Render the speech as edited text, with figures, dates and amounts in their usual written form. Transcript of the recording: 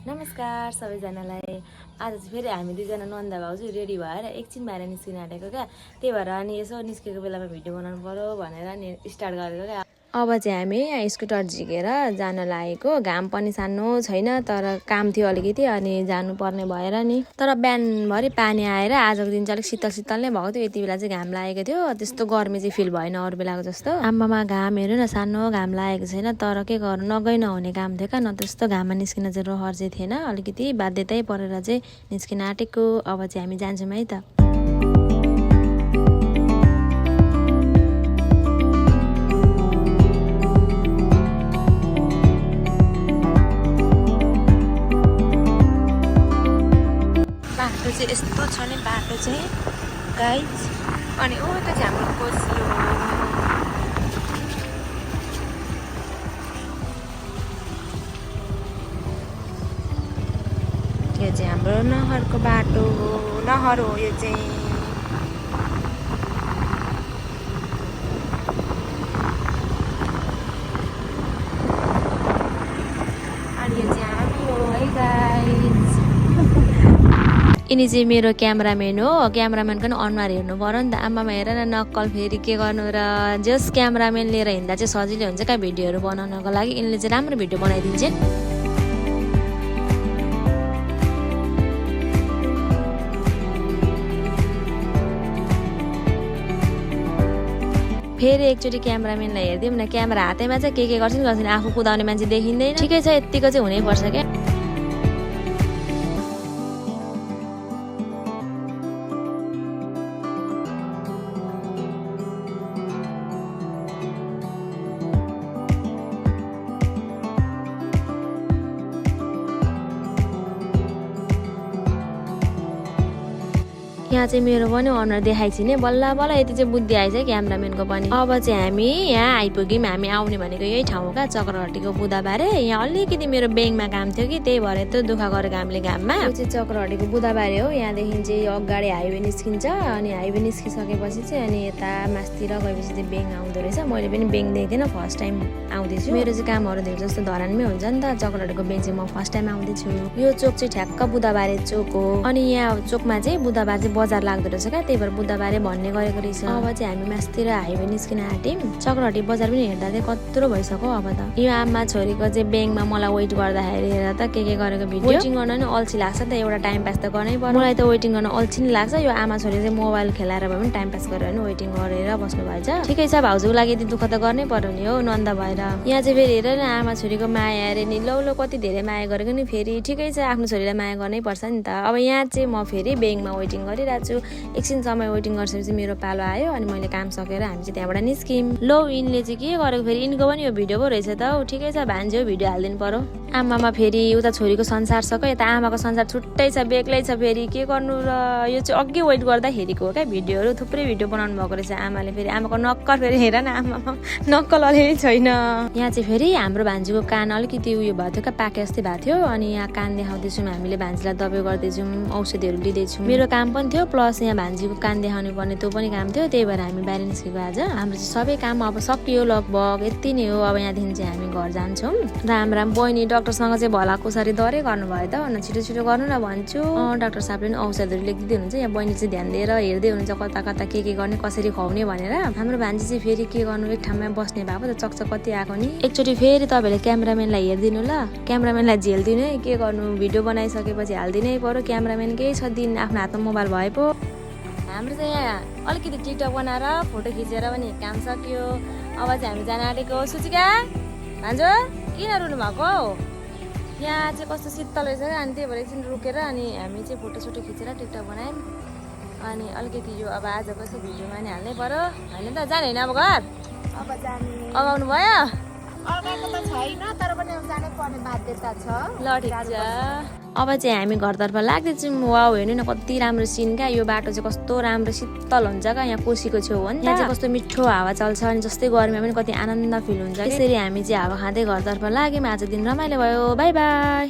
नमस्कार सबैजनालाई। आज चाहिँ फेरि हामी दुईजना नन्दा भाउजू रेडी भएर एकछिन बाहिर निस्किन आँटेको क्या। त्यही भएर अनि यसो निस्केको बेलामा भिडियो बनाउनु पर्यो भनेर नि स्टार्ट गरेको क्या। अब चाहिँ हामी यहाँ स्कुटर झिकेर जान लागेको। घाम पनि सानो छैन तर काम थियो अलिकति अनि जानुपर्ने भएर नि। तर बिहानभरि पानी आएर आजको दिन चाहिँ अलिक शीतल शीतल नै भएको थियो। यति बेला चाहिँ घाम लागेको थियो, त्यस्तो गर्मी चाहिँ फिल भएन अरू बेलाको जस्तो। आम्मामा घाम हेर्नु न, सानो घाम लागेको छैन तर के गर्नु, नगइ नहुने काम थियो क्या। न त्यस्तो घाममा निस्किन चाहिँ रहर चाहिँ थिएन, अलिकति बाध्यतै परेर चाहिँ निस्किन आँटेको। अब चाहिँ हामी जान्छौँ है त। बाटो चाहिँ यस्तो छ नि, बाटो चाहिँ गाइज। अनि उता चाहिँ हाम्रो कोसी हो। यो चाहिँ हाम्रो नहरको बाटो हो, नहर हो यो चाहिँ। अनि यो चाहिँ हामी हो है गाइज। यिनी चाहिँ मेरो क्यामराम्यान हो। क्यामराम्यानको नि अनुहार हेर्नु पर्यो नि त। आमामा हेर न, नक्कल फेरि के गर्नु र। जस क्यामराम्यान लिएर हिँड्दा चाहिँ सजिलो हुन्छ क्या भिडियोहरू बनाउनको लागि। यिनले चाहिँ राम्रो भिडियो बनाइदिन्छ। फेरि एकचोटि क्यामराम्यानलाई हेरिदिउँ न। क्यामेरा हातैमा चाहिँ के गर्छन् आफू कुदाउने मान्छे देखिँदैन। ठिकै छ, यतिको चाहिँ हुनैपर्छ क्या। यहाँ चाहिँ मेरो पनि अनुहार देखाइ छिने बल्ल बल्ल यति चाहिँ बुद्धि आइछ क्यामराम्यानको पनि। अब चाहिँ हामी यहाँ आइपुग्यौँ। हामी आउने भनेको यही ठाउँ क्या, चक्रहट्टीको बुधबारे। यहाँ अलिकति मेरो ब्याङ्कमा काम थियो कि त्यही भएर त दुःख गरेको हामीले घाममा। यो चाहिँ चक्रहट्टीको बुधबारे हो। यहाँदेखि चाहिँ अगाडि हाइवे निस्किन्छ अनि हाइवे निस्किसकेपछि चाहिँ अनि यता मासतिर गएपछि चाहिँ ब्याङ्क आउँदो रहेछ। मैले पनि ब्याङ्क देख्दिनँ, फर्स्ट टाइम आउँदैछु। मेरो चाहिँ कामहरू धेरै जस्तो धरानमै हुन्छ नि त। चक्रहट्टीको ब्याङ्क चाहिँ म फर्स्ट टाइम आउँदैछु। यो चोक चाहिँ ठ्याक्क बुधबारे चोक हो। अनि यहाँ चोकमा चाहिँ बुधबार चाहिँ बजार लाग्दो रहेछ क्या, त्यही भएर बुधबारे भन्ने गरेको रहेछ। अब चाहिँ हामी मासतिर हाइवे निस्किन आँट्यौँ। चक्रहट्टी बजार पनि हेर्दा चाहिँ कत्रो भइसक्यो अब त। यो आमा छोरीको चाहिँ ब्याङ्कमा मलाई वेट गर्दाखेरि हेर त के गरेको भिडियो। वेटिङ गर्न नि अल्छी लाग्छ नि त, एउटा टाइम पास त गर्नै पर्यो। मलाई त वेटिङ गर्न अल्छी नै लाग्छ। यो आमा छोरी चाहिँ मोबाइल खेलाएर भए पनि टाइम पास गरेर नि वेटिङ गरेर बस्नु भएछ। ठिकै छ, भाउजूको लागि यति दुःख त गर्नै पर्यो नि हो, नन्दा भएर। यहाँ चाहिँ फेरि हेर न, आमा छोरीको माया अरे नि लौ कति धेरै माया गरेको नि। फेरि ठिकै छ, आफ्नो छोरीलाई माया गर्नै पर्छ नि त। अब यहाँ चाहिँ म फेरि ब्याङ्कमा वेटिङ गरिरहेको छु। एकछिन समय वेटिङ गरिसकेपछि मेरो पालो आयो अनि मैले काम सकेर हामी चाहिँ त्यहाँबाट निस्क्यौँ। लो यिनले चाहिँ के गरेको, फेरि यिनको पनि यो भिडियो पो रहेछ त हौ। ठिकै छ, भान्ज्यौ भिडियो हालिदिनु पर्यो। आमामा फेरि उता छोरीको संसार छ क्या, यता आमाको संसार छुट्टै छ, बेग्लै छ। फेरि के गर्नु र, यो चाहिँ अघि वेट गर्दाखेरिको हो क्या भिडियोहरू। थुप्रै भिडियो बनाउनु भएको रहेछ आमाले। फेरि आमाको नक्कल फेरि हेर न, आमामा नक्कल अलिअलि छैन। यहाँ चाहिँ फेरि हाम्रो भान्जीको कान अलिकति उयो भएको थियो क्या, पाके जस्तै भएको थियो। अनि यहाँ कान देखाउँदैछौँ हामीले, भान्जीलाई दबाई गर्दैछौँ, औषधिहरू दिँदैछौँ। मेरो काम पनि थियो प्लस यहाँ भान्जीको कान देखाउनु पर्ने त्यो पनि काम थियो। त्यही भएर हामी बाहिर निस्केको आज। हाम्रो चाहिँ सबै काम अब सकियो लगभग, यति नै हो। अब यहाँदेखि चाहिँ हामी घर जान्छौँ। राम राम। बहिनी डाक्टरसँग चाहिँ भलाकुसारी दरै गर्नुभयो त, अनि छिटो छिटो गर्नु न भन्छु। डाक्टर साहबले पनि औषधहरू लेखिदिँदै हुनुहुन्छ। यहाँ बहिनी चाहिँ ध्यान दिएर हेर्दै हुनुहुन्छ कता कता के गर्ने, कसरी खुवाउने भनेर। हाम्रो भान्जी चाहिँ फेरि के गर्नु, एक ठाउँमा बस्ने भएको त चकचक कति आएको नि। एकचोटि फेरि तपाईँहरूले क्यामराम्यानलाई हेरिदिनु ल, क्यामराम्यानलाई झेलिदिनु है। के गर्नु, भिडियो बनाइसकेपछि हालिदिनै पर्यो। क्यामराम्यान केही छ दिन आफ्नो हातमा मोबाइल भए पो। हाम्रो चाहिँ यहाँ अलिकति टिकटक बनाएर फोटो खिचेर पनि काम सकियो। अब चाहिँ हामी जान आँटेको। सुचिका भान्जो किन रुनु भएको हौ? यहाँ चाहिँ कस्तो शीतल रहेछ क्या, अनि त्यही भएर एकछिन रुकेर अनि हामी चाहिँ फोटोसोटो खिचेर टिकटक बनायौँ। अनि अलिकति यो अब आजको चाहिँ भिडियोमा नि हाल्नै पर्यो होइन त। जाने होइन अब घर? अब जाने अगाउनु भयो? अर्काको त छैन, तर पनि अब जानै पर्ने बाध्यता छ। ल ठिक छ। अब चाहिँ हामी घरतर्फ लाग्दैछौँ। वाउ हेर्नु न कति राम्रो सिन क्या। यो बाटो चाहिँ कस्तो राम्रो शीतल हुन्छ क्या, यहाँ कोसीको छेउ हो नि त। यहाँ चाहिँ कस्तो मिठो हावा चल्छ अनि जस्तै गर्मीमा पनि कति आनन्द फिल हुन्छ। यसरी हामी चाहिँ हावा खाँदै घरतर्फ लाग्यौँ। आज दिन रमाइलो भयो। By by.